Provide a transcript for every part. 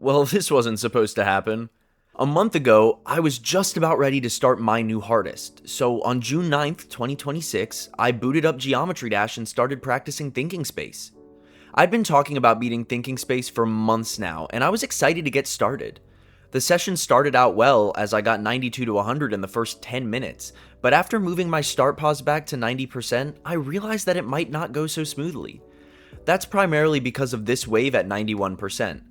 Well, this wasn't supposed to happen. A month ago, I was just about ready to start my new hardest, so on June 9th, 2026, I booted up Geometry Dash and started practicing Thinking Space. I'd been talking about beating Thinking Space for months now, and I was excited to get started. The session started out well as I got 92 to 100 in the first 10 minutes, but after moving my start pause back to 90%, I realized that it might not go so smoothly. That's primarily because of this wave at 91%.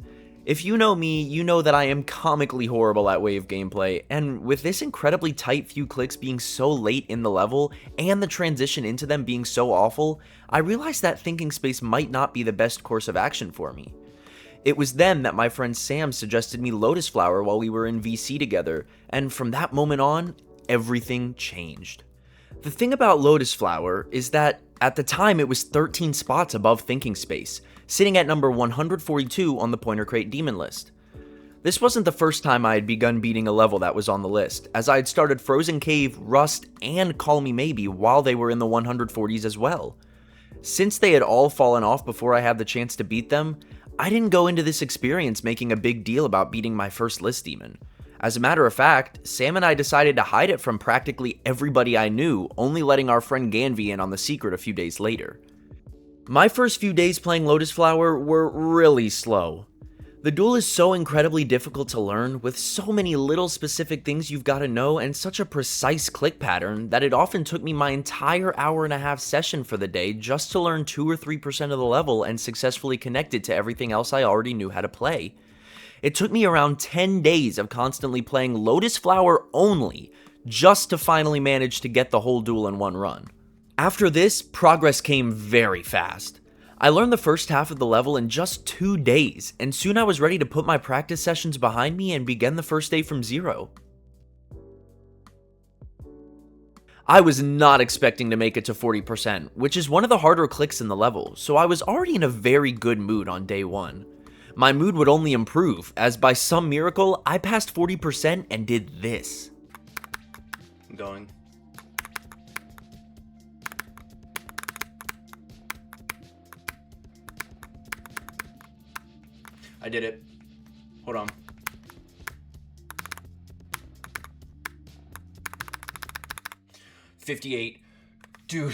If you know me, you know that I am comically horrible at wave gameplay, and with this incredibly tight few clicks being so late in the level, and the transition into them being so awful, I realized that Thinking Space might not be the best course of action for me. It was then that my friend Sam suggested me Lotus Flower while we were in VC together, and from that moment on, everything changed. The thing about Lotus Flower is that at the time it was 13 spots above Thinking Space, sitting at number 142 on the Pointer Crate Demon list. This wasn't the first time I had begun beating a level that was on the list, as I had started Frozen Cave, Rust, and Call Me Maybe while they were in the 140s as well. Since they had all fallen off before I had the chance to beat them, I didn't go into this experience making a big deal about beating my first list demon. As a matter of fact, Sam and I decided to hide it from practically everybody I knew, only letting our friend Ganvi in on the secret a few days later. My first few days playing Lotus Flower were really slow. The duel is so incredibly difficult to learn, with so many little specific things you've got to know and such a precise click pattern that it often took me my entire hour-and-a-half session for the day just to learn 2 or 3% of the level and successfully connect it to everything else I already knew how to play. It took me around 10 days of constantly playing Lotus Flower only just to finally manage to get the whole duel in one run. After this, progress came very fast. I learned the first half of the level in just 2 days, and soon I was ready to put my practice sessions behind me and begin the first day from zero. I was not expecting to make it to 40%, which is one of the harder clicks in the level, so I was already in a very good mood on day 1. My mood would only improve, as by some miracle, I passed 40% and did this. I'm going. I did it. Hold on. $58. Dude.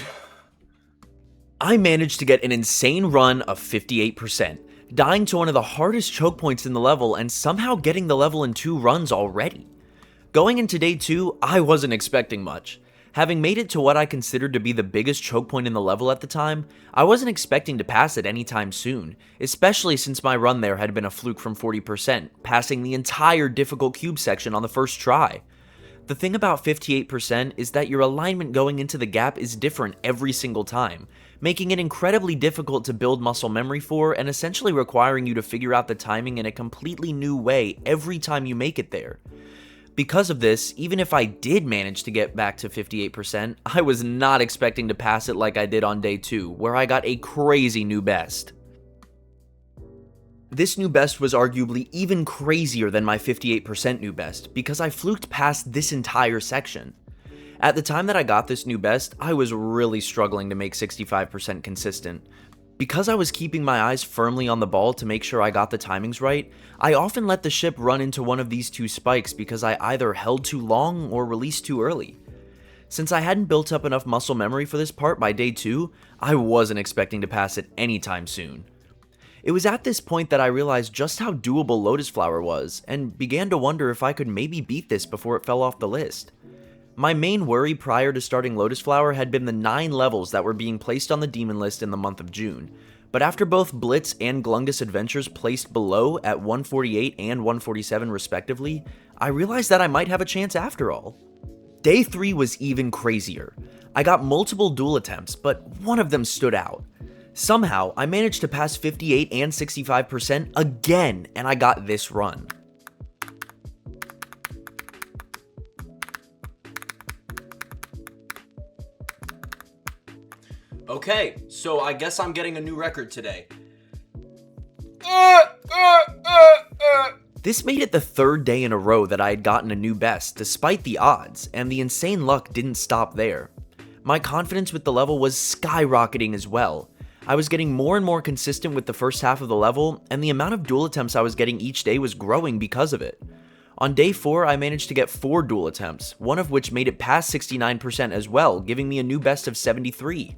I managed to get an insane run of 58%, dying to one of the hardest choke points in the level and somehow getting the level in 2 runs already. Going into day 2, I wasn't expecting much. Having made it to what I considered to be the biggest choke point in the level at the time, I wasn't expecting to pass it anytime soon, especially since my run there had been a fluke from 40%, passing the entire difficult cube section on the first try. The thing about 58% is that your alignment going into the gap is different every single time, making it incredibly difficult to build muscle memory for and essentially requiring you to figure out the timing in a completely new way every time you make it there. Because of this, even if I did manage to get back to 58%, I was not expecting to pass it like I did on day 2, where I got a crazy new best. This new best was arguably even crazier than my 58% new best, because I fluked past this entire section. At the time that I got this new best, I was really struggling to make 65% consistent. Because I was keeping my eyes firmly on the ball to make sure I got the timings right, I often let the ship run into one of these 2 spikes because I either held too long or released too early. Since I hadn't built up enough muscle memory for this part by day 2, I wasn't expecting to pass it anytime soon. It was at this point that I realized just how doable Lotus Flower was, and began to wonder if I could maybe beat this before it fell off the list. My main worry prior to starting Lotus Flower had been the 9 levels that were being placed on the demon list in the month of June, but after both Blitz and Glungus Adventures placed below at 148 and 147 respectively, I realized that I might have a chance after all. Day 3 was even crazier. I got multiple duel attempts, but one of them stood out. Somehow, I managed to pass 58 and 65% again, and I got this run. Okay, so I guess I'm getting a new record today. This made it the 3rd day in a row that I had gotten a new best, despite the odds, and the insane luck didn't stop there. My confidence with the level was skyrocketing as well. I was getting more and more consistent with the first half of the level, and the amount of duel attempts I was getting each day was growing because of it. On day 4, I managed to get 4 duel attempts, one of which made it past 69% as well, giving me a new best of 73.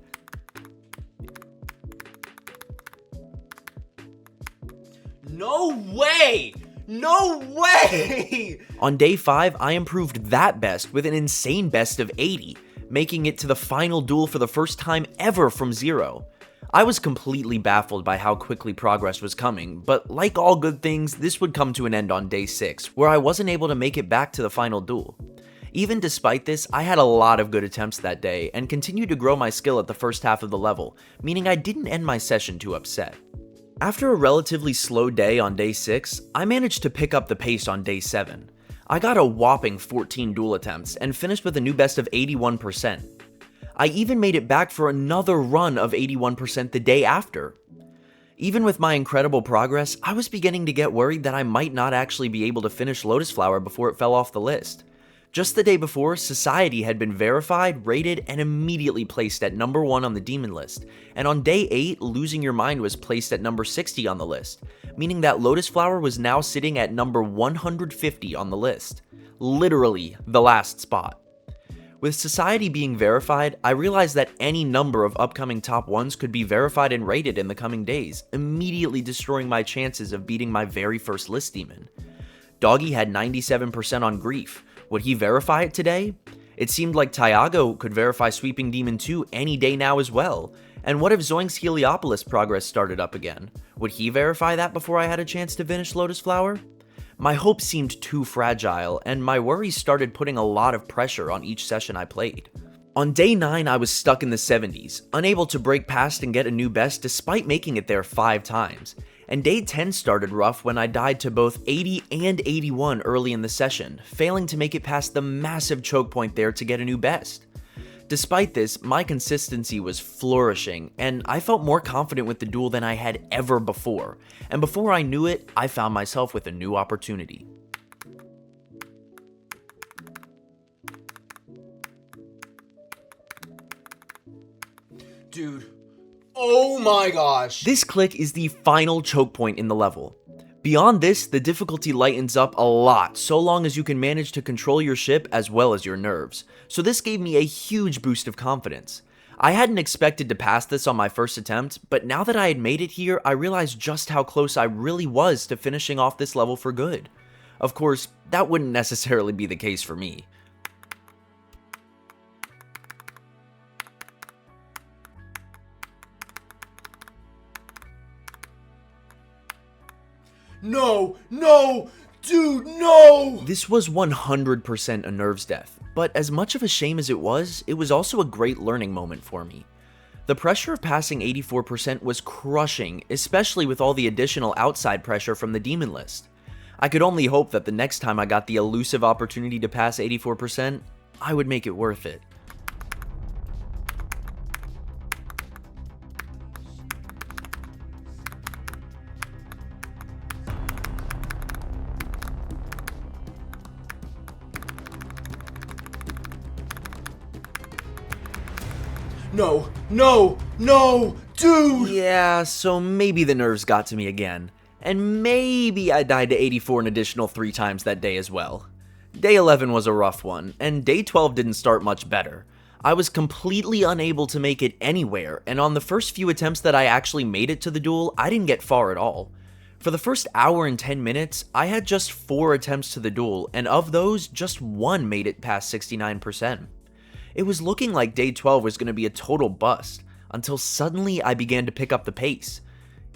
No way! No way! On day 5, I improved that best with an insane best of 80, making it to the final duel for the first time ever from 0. I was completely baffled by how quickly progress was coming, but like all good things, this would come to an end on day 6, where I wasn't able to make it back to the final duel. Even despite this, I had a lot of good attempts that day, and continued to grow my skill at the first half of the level, meaning I didn't end my session too upset. After a relatively slow day on day 6, I managed to pick up the pace on day 7. I got a whopping 14 duel attempts, and finished with a new best of 81%. I even made it back for another run of 81% the day after. Even with my incredible progress, I was beginning to get worried that I might not actually be able to finish Lotus Flower before it fell off the list. Just the day before, Society had been verified, rated, and immediately placed at number 1 on the demon list, and on day 8, Losing Your Mind was placed at number 60 on the list, meaning that Lotus Flower was now sitting at number 150 on the list. Literally, the last spot. With Society being verified, I realized that any number of upcoming top 1s could be verified and rated in the coming days, immediately destroying my chances of beating my very first list demon. Doggy had 97% on Grief. Would he verify it today? It seemed like Tyago could verify Sweeping Demon 2 any day now as well. And what if Zoink's Heliopolis progress started up again? Would he verify that before I had a chance to finish Lotus Flower? My hopes seemed too fragile, and my worries started putting a lot of pressure on each session I played. On day 9, I was stuck in the 70s, unable to break past and get a new best despite making it there 5 times. And day 10 started rough when I died to both 80 and 81 early in the session, failing to make it past the massive choke point there to get a new best. Despite this, my consistency was flourishing, and I felt more confident with the duel than I had ever before, and before I knew it, I found myself with a new opportunity. Dude, oh my gosh. This click is the final choke point in the level. Beyond this, the difficulty lightens up a lot, so long as you can manage to control your ship as well as your nerves. So this gave me a huge boost of confidence. I hadn't expected to pass this on my first attempt, but now that I had made it here, I realized just how close I really was to finishing off this level for good. Of course, that wouldn't necessarily be the case for me. No, dude, no! This was 100% a nerves death, but as much of a shame as it was also a great learning moment for me. The pressure of passing 84% was crushing, especially with all the additional outside pressure from the demon list. I could only hope that the next time I got the elusive opportunity to pass 84%, I would make it worth it. No, dude! Yeah, so maybe the nerves got to me again. And maybe I died to 84 an additional 3 times that day as well. Day 11 was a rough one, and day 12 didn't start much better. I was completely unable to make it anywhere, and on the first few attempts that I actually made it to the duel, I didn't get far at all. For the first hour and 10 minutes, I had just 4 attempts to the duel, and of those, just 1 made it past 69%. It was looking like day 12 was going to be a total bust, until suddenly I began to pick up the pace.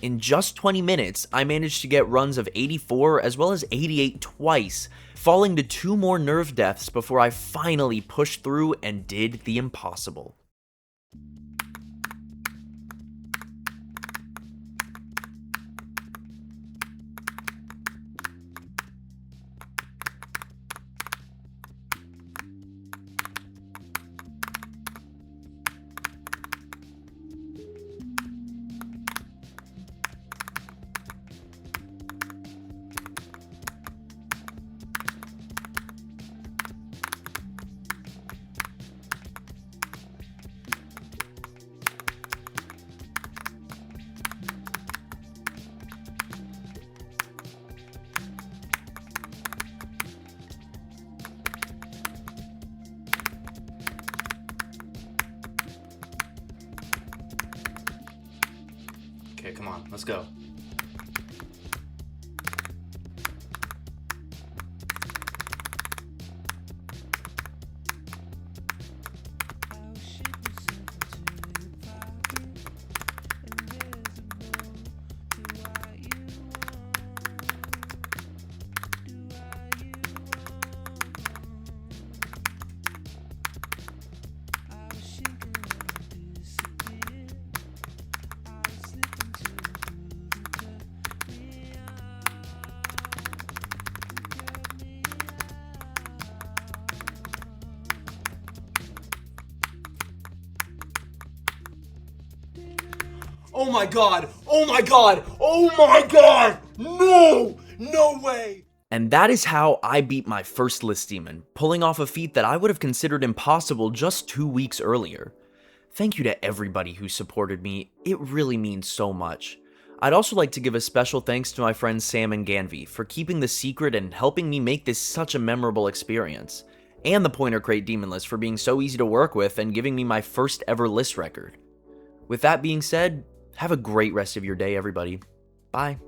In just 20 minutes, I managed to get runs of 84 as well as 88 twice, falling to 2 more nerve deaths before I finally pushed through and did the impossible. on, let's go. Oh my god! Oh my god! Oh my god! No! No way! And that is how I beat my first list demon, pulling off a feat that I would have considered impossible just 2 weeks earlier. Thank you to everybody who supported me, it really means so much. I'd also like to give a special thanks to my friends Sam and Ganvi for keeping the secret and helping me make this such a memorable experience, and the Pointer Crate Demon List for being so easy to work with and giving me my first ever list record. With that being said, have a great rest of your day, everybody. Bye.